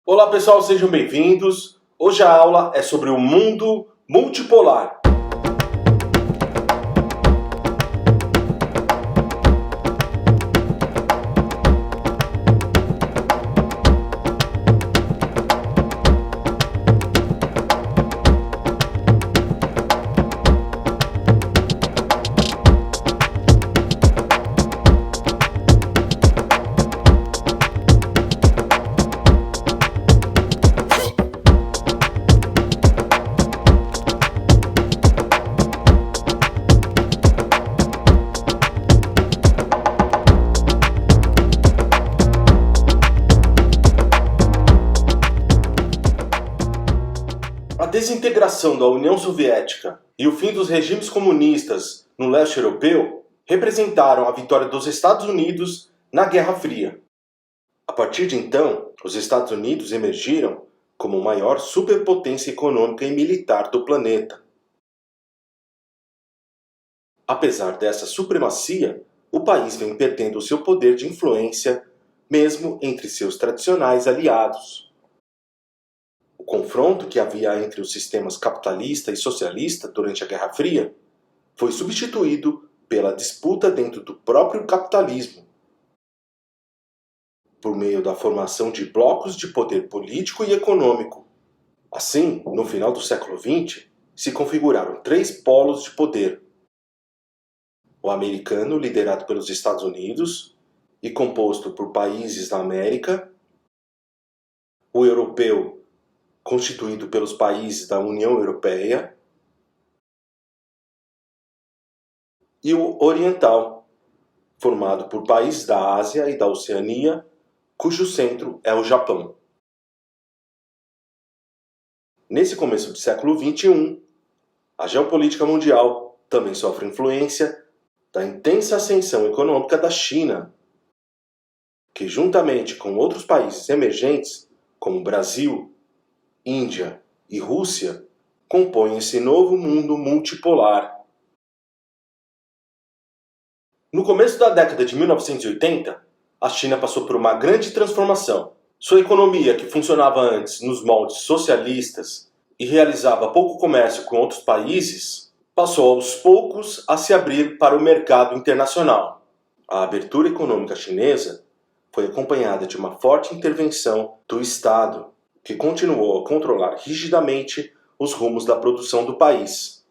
Olá pessoal, sejam bem-vindos. Hoje a aula é sobre o mundo multipolar. A desintegração da União Soviética e o fim dos regimes comunistas no leste europeu representaram a vitória dos Estados Unidos na Guerra Fria. A partir de então, os Estados Unidos emergiram como a maior superpotência econômica e militar do planeta. Apesar dessa supremacia, o país vem perdendo o seu poder de influência, mesmo entre seus tradicionais aliados. O confronto que havia entre os sistemas capitalista e socialista durante a Guerra Fria foi substituído pela disputa dentro do próprio capitalismo, por meio da formação de blocos de poder político e econômico. Assim, no final do século XX, se configuraram três polos de poder: o americano, liderado pelos Estados Unidos e composto por países da América; o europeu, constituído pelos países da União Europeia; e o oriental, formado por países da Ásia e da Oceania, cujo centro é o Japão. Nesse começo do século XXI, a geopolítica mundial também sofre influência da intensa ascensão econômica da China, que juntamente com outros países emergentes, como Brasil, Índia e Rússia, compõem esse novo mundo multipolar. No começo da década de 1980, a China passou por uma grande transformação. Sua economia, que funcionava antes nos moldes socialistas e realizava pouco comércio com outros países, passou aos poucos a se abrir para o mercado internacional. A abertura econômica chinesa foi acompanhada de uma forte intervenção do Estado, que continuou a controlar rigidamente os rumos da produção do país.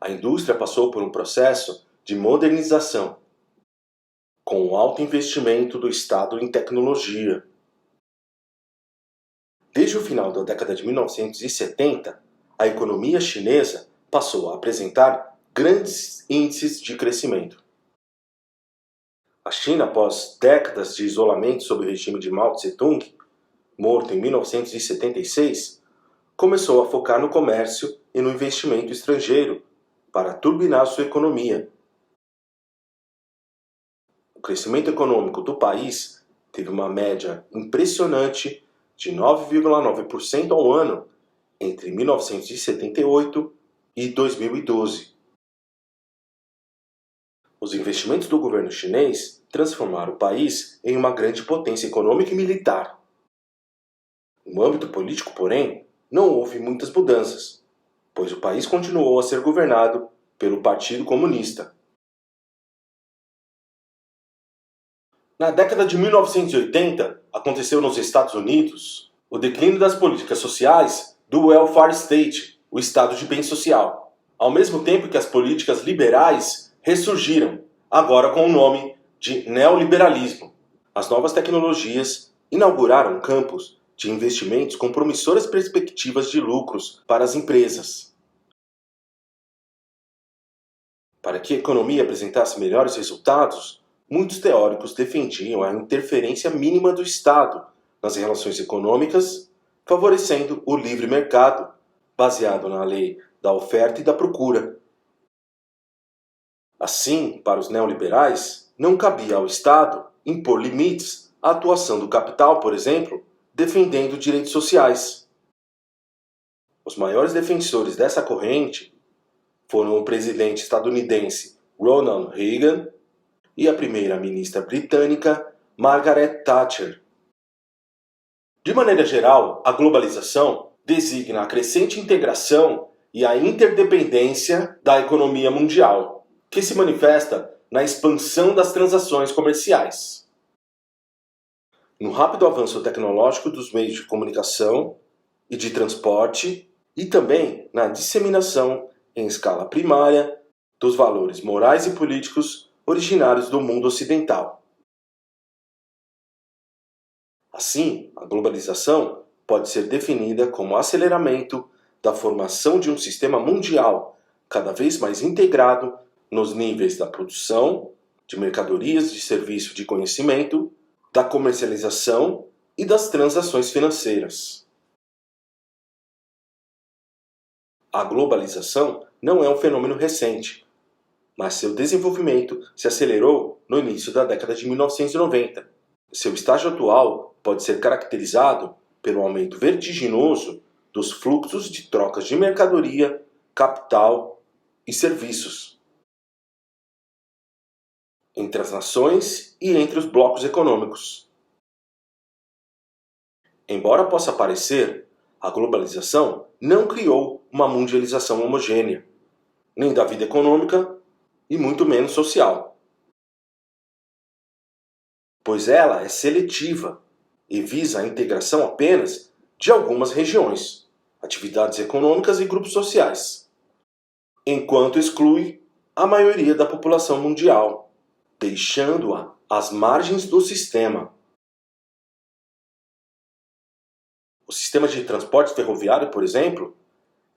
A indústria passou por um processo de modernização, com um alto investimento do Estado em tecnologia. Desde o final da década de 1970, a economia chinesa passou a apresentar grandes índices de crescimento. A China, após décadas de isolamento sob o regime de Mao Tse-tung, morto em 1976, começou a focar no comércio e no investimento estrangeiro para turbinar sua economia. O crescimento econômico do país teve uma média impressionante de 9,9% ao ano entre 1978 e 2012. Os investimentos do governo chinês transformaram o país em uma grande potência econômica e militar. No âmbito político, porém, não houve muitas mudanças, pois o país continuou a ser governado pelo Partido Comunista. Na década de 1980, aconteceu nos Estados Unidos o declínio das políticas sociais do welfare state, o estado de bem social, ao mesmo tempo que as políticas liberais ressurgiram, agora com o nome de neoliberalismo. As novas tecnologias inauguraram campos de investimentos com promissoras perspectivas de lucros para as empresas. Para que a economia apresentasse melhores resultados, muitos teóricos defendiam a interferência mínima do Estado nas relações econômicas, favorecendo o livre mercado, baseado na lei da oferta e da procura. Assim, para os neoliberais, não cabia ao Estado impor limites à atuação do capital, por exemplo, defendendo direitos sociais. Os maiores defensores dessa corrente foram o presidente estadunidense Ronald Reagan e a primeira-ministra britânica Margaret Thatcher. De maneira geral, a globalização designa a crescente integração e a interdependência da economia mundial, que se manifesta na expansão das transações comerciais, no rápido avanço tecnológico dos meios de comunicação e de transporte, e também na disseminação em escala primária dos valores morais e políticos originários do mundo ocidental. Assim, a globalização pode ser definida como aceleramento da formação de um sistema mundial cada vez mais integrado nos níveis da produção, de mercadorias, de serviço, de conhecimento, da comercialização e das transações financeiras. A globalização não é um fenômeno recente, mas seu desenvolvimento se acelerou no início da década de 1990. Seu estágio atual pode ser caracterizado pelo aumento vertiginoso dos fluxos de trocas de mercadoria, capital e serviços entre as nações e entre os blocos econômicos. Embora possa parecer, a globalização não criou uma mundialização homogênea, nem da vida econômica e muito menos social, pois ela é seletiva e visa a integração apenas de algumas regiões, atividades econômicas e grupos sociais, enquanto exclui a maioria da população mundial, deixando-a às margens do sistema. O sistema de transporte ferroviário, por exemplo,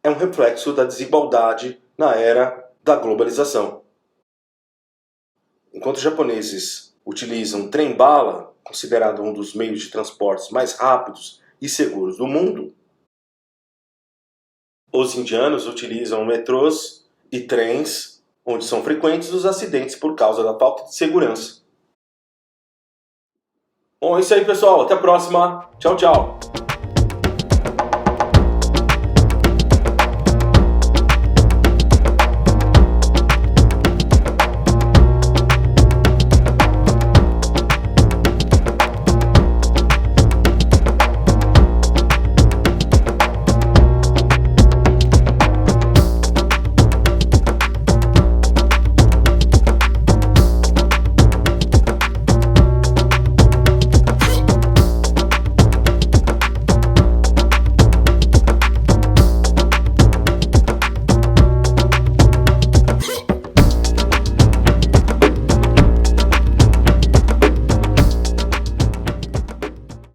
é um reflexo da desigualdade na era da globalização. Enquanto os japoneses utilizam trem-bala, considerado um dos meios de transportes mais rápidos e seguros do mundo, os indianos utilizam metrôs e trens, onde são frequentes os acidentes por causa da falta de segurança. Bom, é isso aí, pessoal. Até a próxima. Tchau, tchau.